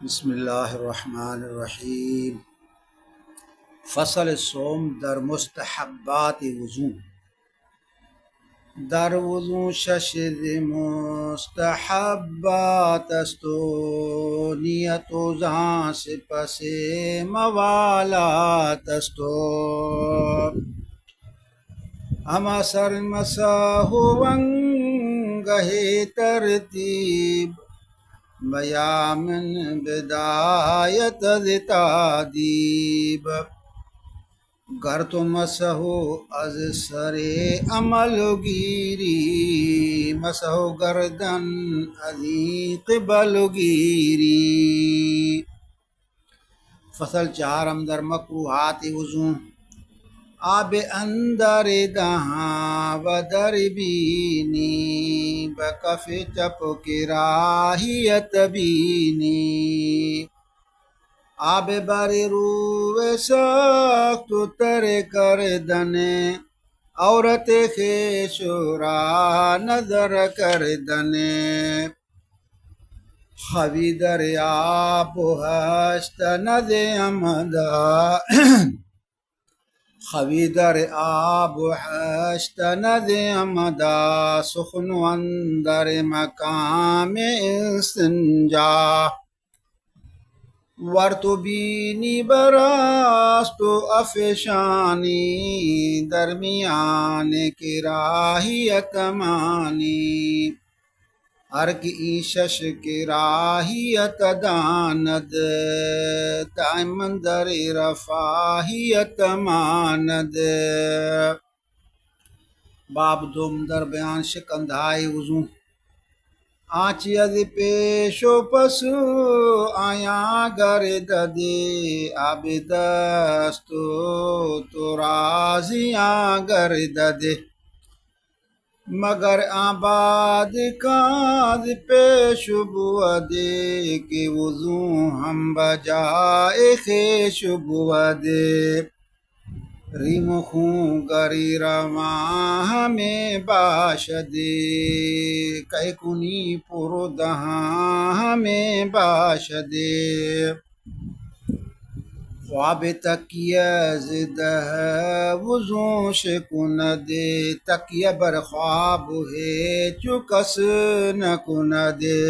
بسم الله الرحمن الرحیم. فصل صوم در مستحبات وضو. در وضو ششد مستحبات است و نیت و زان سپس موالات است و اما سر مساح ونگه ترتیب بیامن بدایت تادیب. گر تو مسحو از سر عمل گیری مسحو گردن ازی قبل گیری. فصل چہارم در مکروہات وضو. آب اندر دہاں و در بینی بکف چپ کراہیت بینی. آب بر رو سخت تر کردن عورت خیش را نظر کردن. خوی در آب و هشت ند عمدا خوی در آب و هشت ند عمدا سخن اندر مقام استنجا. ور تو بینی براست و افشانی درمیان کراہیت مانی. ہر کی شش کراہیت داند دائم در رفاہیت ماند. باب دوم در بیان شکندھائی وضو. آنچی از پیش و پس آیا گرد دے آب دست تو رازیاں گرد دے. مگر آباد کاز پیش بودے کہ وضو ہم بجائے خیش بودے. ریم خون گری رواں ہمیں باشدے کہ کنی پر دہاں ہمیں باشدے. خواب تکیہ زدہ وضو شکن دے تکیہ بر خواب ہے چکس نکن دے.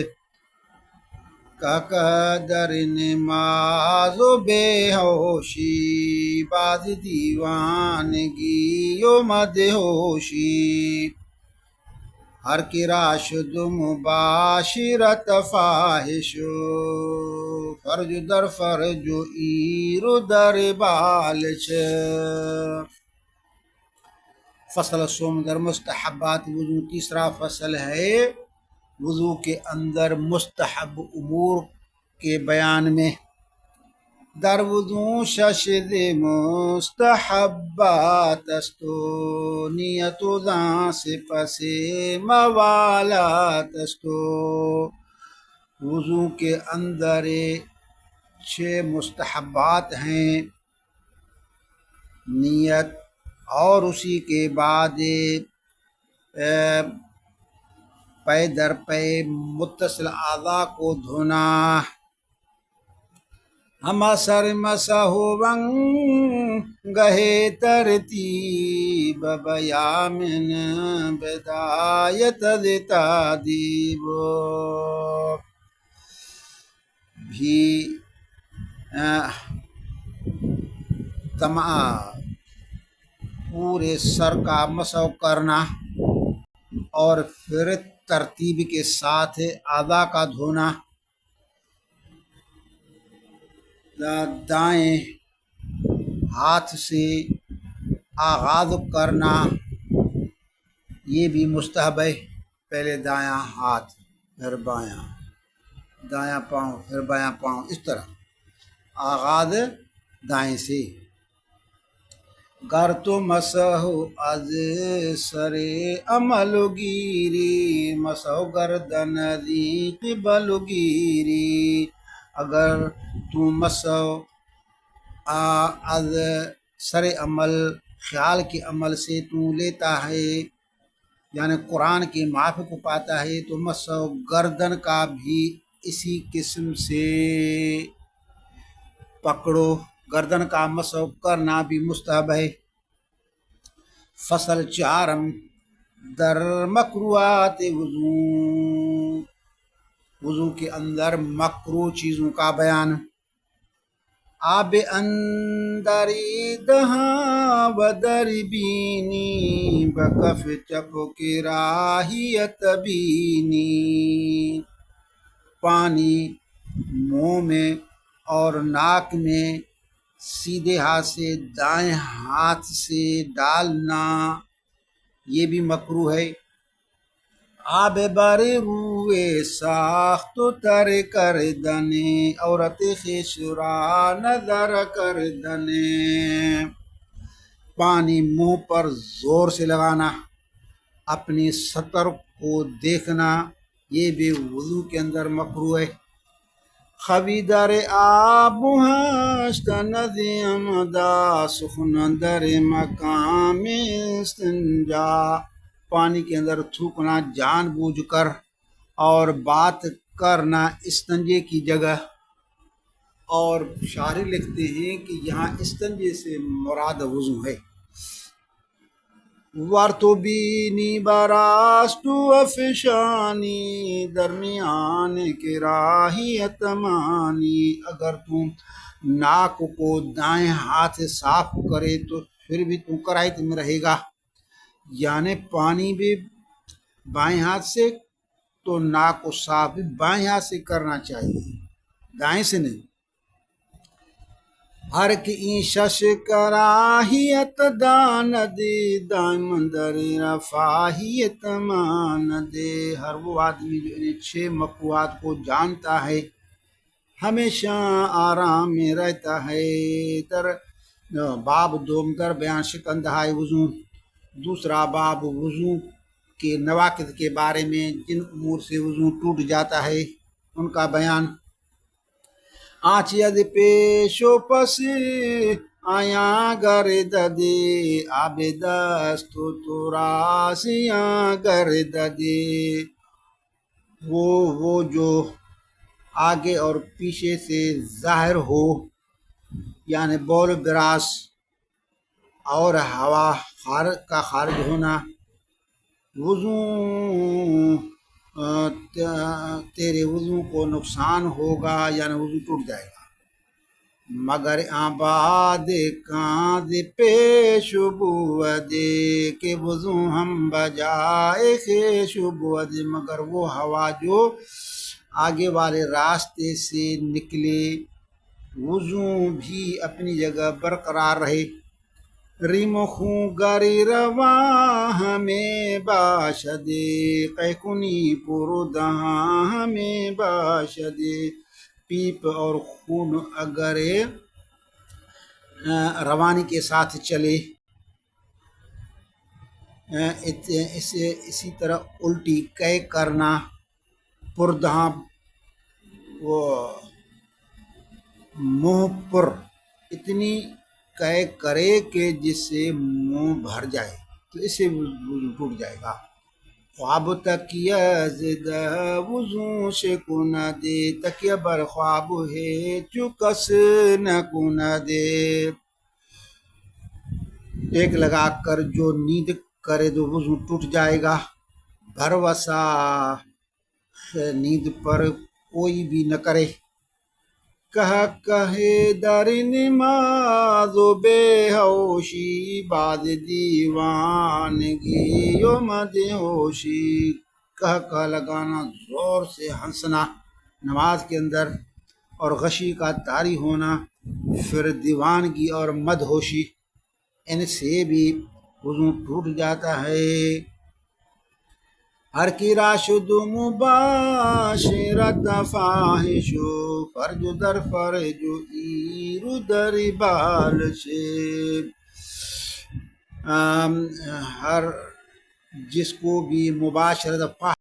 کاکا در نماز و بے ہوشی باز دیوانگی و مدہوشی. ہر کی راشد مباشرت فاحش فرج در فرج و ایر در بالش. فصل سوم در مستحبات وضو. تیسرا فصل ہے وضو کے اندر مستحب امور کے بیان میں. در وضو ششد مستحبات است و نیت و زان سپس موالات است و وضو کے اندر 6 مستحبات ہیں. نیت اور اسی کے بعد پے در پے متصل اعضاء کو دھونا. ہم سر مسح گہے ترتیب بیامن بدایت تادیب. بھی پورے سر کا مسح کرنا اور پھر ترتیب کے ساتھ اعضاء کا دھونا. دائیں ہاتھ سے آغاز کرنا یہ بھی مستحب ہے. پہلے دایاں ہاتھ پھر بایاں دایاں پاؤں پھر بایاں پاؤں اس طرح آغاز دائیں سے. گر تو مسح از سر عمل گیری مسح گردن ذی قبل گیری. اگر تو مسح از سر عمل خیال کے عمل سے تو لیتا ہے یعنی قرآن کے معافی کو پاتا ہے تو مسح گردن کا بھی اسی قسم سے پکڑو. گردن کا مسح کرنا بھی مستحب ہے. فصل چارم در مکروہات وضو، وضو کے اندر مکروہ چیزوں کا بیان. آب اندری دہاں بدر بینی بکف چپ کی راہیت بینی. پانی منہ میں اور ناک میں سیدھے ہاتھ سے دائیں ہاتھ سے ڈالنا یہ بھی مکروہ ہے. آب بارے روئے ساخت تر کر دنے عورت خیشرا نظر کر دنے. پانی منہ پر زور سے لگانا، اپنی سطر کو دیکھنا یہ بھی وضو کے اندر مکروہ ہے. خوی در آب ہشت ندیم دا سخن در مقام استنجا. پانی کے اندر تھوکنا جان بوجھ کر اور بات کرنا استنجے کی جگہ. اور شاعر لکھتے ہیں کہ یہاں استنجے سے مراد وضو ہے. ورطبینی براستو افشانی درمیان کی راہیت مانی. اگر تم ناک کو دائیں ہاتھ سے صاف کرے تو پھر بھی تم کراہیت میں رہے گا. یعنی پانی بھی بائیں ہاتھ سے تو ناک کو صاف بھی بائیں ہاتھ سے کرنا چاہیے، دائیں سے نہیں. ہر کی شش کراہیت دان دے دائم در رفاہیت مان دے. ہر وہ آدمی جو انہیں 6 مکروہات کو جانتا ہے ہمیشہ آرام میں رہتا ہے. باب دوم در بیان شکندہائے وضو. دوسرا باب وضو کے نواقض کے بارے میں، جن امور سے وضو ٹوٹ جاتا ہے ان کا بیان. آنچ ید پیش و پس آیاں گرد دے آب دست و تراسیاں گرد دے. وہ جو آگے اور پیچھے سے ظاہر ہو، یعنی بول براس اور ہوا کا خارج ہونا. وضو تیرے وضو کو نقصان ہوگا، یعنی وضو ٹوٹ جائے گا. مگر آباد کاند پیش بودے کہ وضو ہم بجائے خیش بودے. مگر وہ ہوا جو آگے والے راستے سے نکلے وضو بھی اپنی جگہ برقرار رہے. ریم خوں گری رواں ہمیں باشدے قیکنی پورو دہاں ہمیں باشدے. پیپ اور خون اگر روانی کے ساتھ چلے، اسی طرح الٹی قے کرنا پردہاں وہ منہ پر اتنی قے کرے کہ جس سے منہ بھر جائے تو اس سے وضو ٹوٹ جائے گا. خواب تکیہ زدہ وضو سے کنا دے. تکیہ بر خواب ہے چکس نہ کنا دے. ٹیک لگا کر جو نیند کرے تو وضو ٹوٹ جائے گا. بھروسہ نیند پر کوئی بھی نہ کرے. کہے در نماز و بے ہوشی بعد دیوانگی و مد ہوشی. کہہ لگانا زور سے ہنسنا نماز کے اندر، اور غشی کا طاری ہونا، پھر دیوانگی اور مد ہوشی، ان سے بھی وضو ٹوٹ جاتا ہے. ہر کی راشد مباشرت فاحش فرج در فرج ایرو در بال سے. ہر جس کو بھی مباشرت